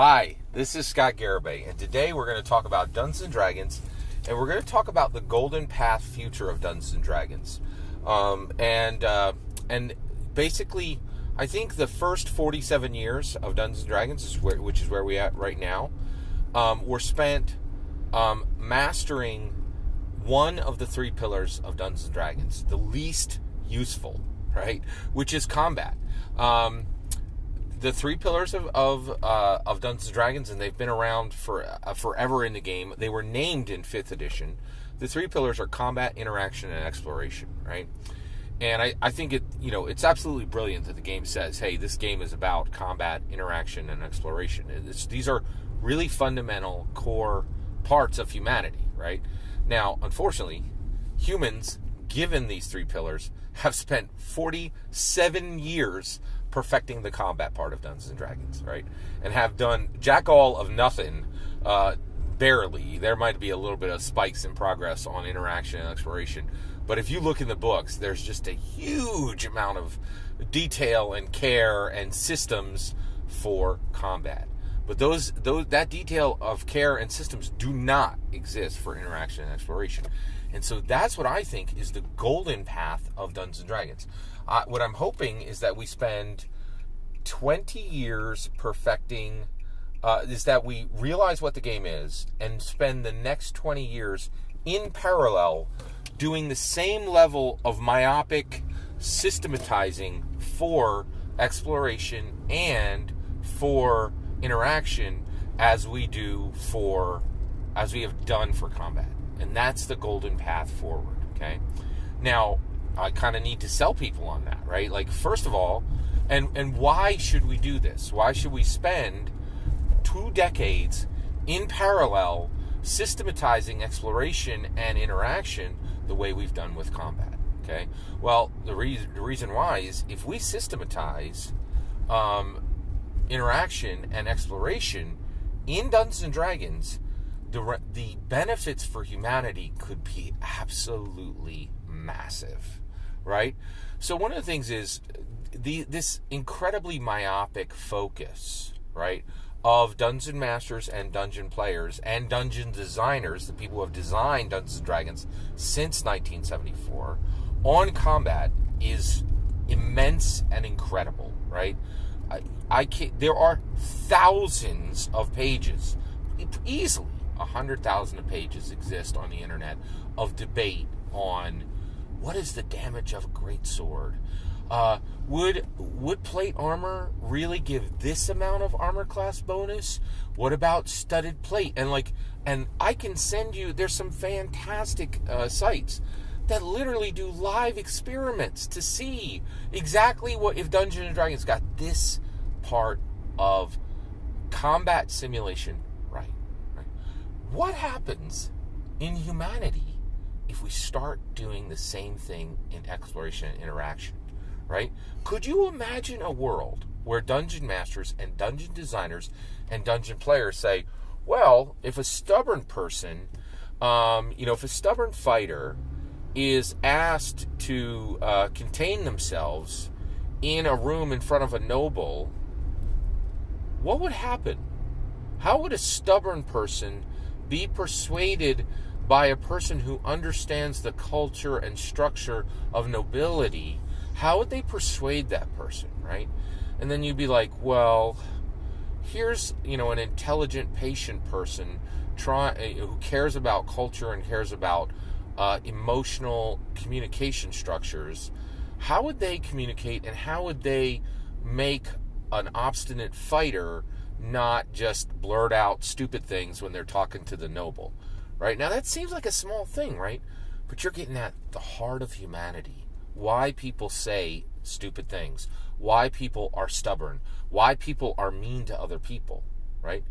Hi, this is Scott Garibay, and today we're going to talk about Dungeons & Dragons, and we're going to talk about the golden path future of Dungeons & Dragons. And basically, I think the first 47 years of Dungeons & Dragons, which is where we're at right now, were spent mastering one of the three pillars of Dungeons & Dragons, the least useful, right, which is combat. The three pillars of Dungeons & Dragons, and they've been around for forever in the game. They were named in 5th edition. The three pillars are combat, interaction, and exploration, right? And I think it's absolutely brilliant that the game says, hey, this game is about combat, interaction, and exploration. These are really fundamental core parts of humanity, right? Now, unfortunately, humans, given these three pillars, have spent 47 years perfecting the combat part of Dungeons & Dragons, right? And have done jack all of nothing, barely. There might be a little bit of spikes in progress on interaction and exploration. But if you look in the books, there's just a huge amount of detail and care and systems for combat. But that detail of care and systems do not exist for interaction and exploration. And so that's what I think is the golden path of Dungeons & Dragons. What I'm hoping is that we spend 20 years perfecting, is that we realize what the game is and spend the next 20 years in parallel doing the same level of myopic systematizing for exploration and for interaction as we have done for combat. And that's the golden path forward, okay? Now, I kind of need to sell people on that, right? Like, first of all, and why should we do this? Why should we spend 2 decades in parallel systematizing exploration and interaction the way we've done with combat, okay? Well, the reason why is if we systematize interaction and exploration in Dungeons & Dragons, the benefits for humanity could be absolutely massive, right? So one of the things is this incredibly myopic focus, right, of dungeon masters and dungeon players and dungeon designers, the people who have designed Dungeons & Dragons since 1974, on combat is immense and incredible, right? There are thousands of pages, easily 100,000 pages exist on the internet of debate on what is the damage of a great sword. Would plate armor really give this amount of armor class bonus? What about studded plate? And I can send you, there's some fantastic sites that literally do live experiments to see exactly what if Dungeons & Dragons got this part of combat simulation right. What happens in humanity if we start doing the same thing in exploration and interaction, right? Could you imagine a world where dungeon masters and dungeon designers and dungeon players say, well, if a stubborn person, if a stubborn fighter is asked to contain themselves in a room in front of a noble, what would happen? How would a stubborn person be persuaded by a person who understands the culture and structure of nobility? How would they persuade that person, right? And then you'd be like, well, here's, an intelligent, patient person who cares about culture and cares about emotional communication structures. How would they communicate, and how would they make an obstinate fighter not just blurt out stupid things when they're talking to the noble, right? Now, that seems like a small thing, right? But you're getting at the heart of humanity. Why people say stupid things. Why people are stubborn. Why people are mean to other people, right?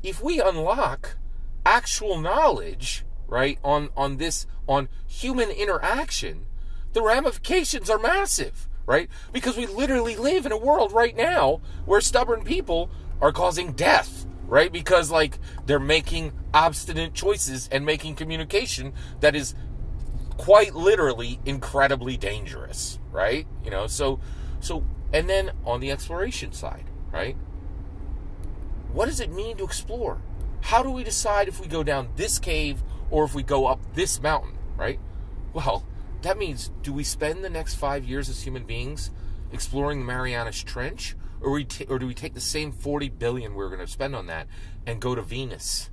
If we unlock actual knowledge, right, on human interaction, the ramifications are massive, right? Because we literally live in a world right now where stubborn people are causing death, right? Because they're making obstinate choices and making communication that is quite literally incredibly dangerous, right? So and then on the exploration side, right? what does it mean to explore? How do we decide if we go down this cave or if we go up this mountain, right? Well, that means, do we spend the next 5 years as human beings exploring the Marianas Trench, or do we take the same 40 billion we're going to spend on that and go to Venus,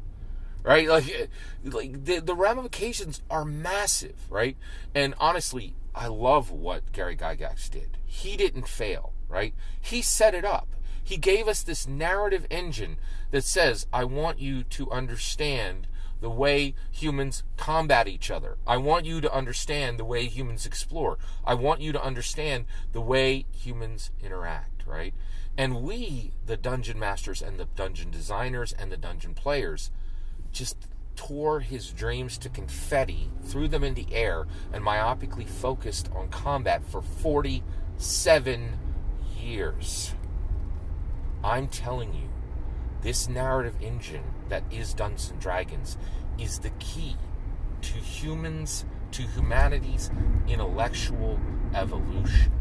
right? Like the ramifications are massive, right? And honestly, I love what Gary Gygax did. He didn't fail, right? He set it up. He gave us this narrative engine that says, I want you to understand the way humans combat each other. I want you to understand the way humans explore. I want you to understand the way humans interact, right? And we, the dungeon masters and the dungeon designers and the dungeon players, just tore his dreams to confetti, threw them in the air, and myopically focused on combat for 47 years. I'm telling you, this narrative engine that is Dungeons & Dragons is the key to humanity's intellectual evolution,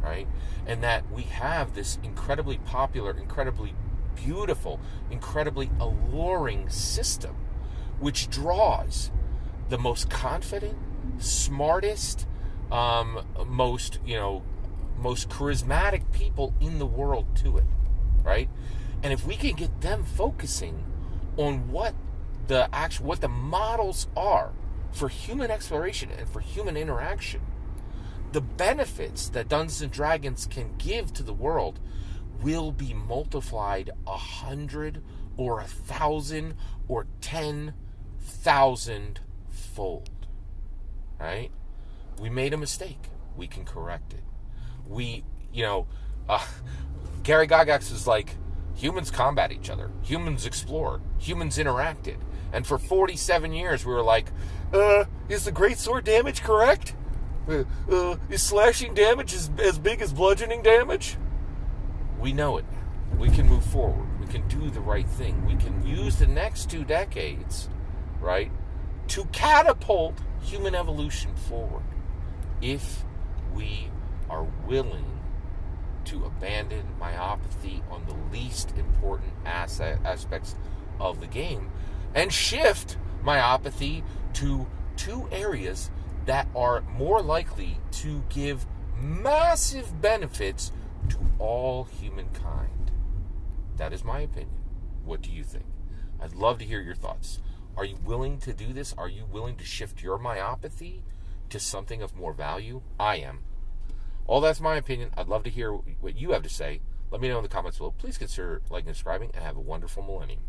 right? And that we have this incredibly popular, incredibly beautiful, incredibly alluring system which draws the most confident, smartest, most charismatic people in the world to it, right? And if we can get them focusing on what the models are for human exploration and for human interaction, the benefits that Dungeons and Dragons can give to the world will be multiplied 100 or 1,000 or 10,000 fold. Right? We made a mistake. We can correct it. Gary Gygax was like, humans combat each other. Humans explored. Humans interacted. And for 47 years, we were like, is the greatsword damage correct? Is slashing damage as big as bludgeoning damage? We know it now. We can move forward. We can do the right thing. We can use the next 2 decades, right, to catapult human evolution forward if we are willing to abandon myopathy on the least important aspects of the game and shift myopathy to 2 areas that are more likely to give massive benefits to all humankind. That is my opinion. What do you think? I'd love to hear your thoughts. Are you willing to do this? Are you willing to shift your myopathy to something of more value? I am. All that's my opinion. I'd love to hear what you have to say. Let me know in the comments below. Please consider liking and subscribing, and have a wonderful millennium.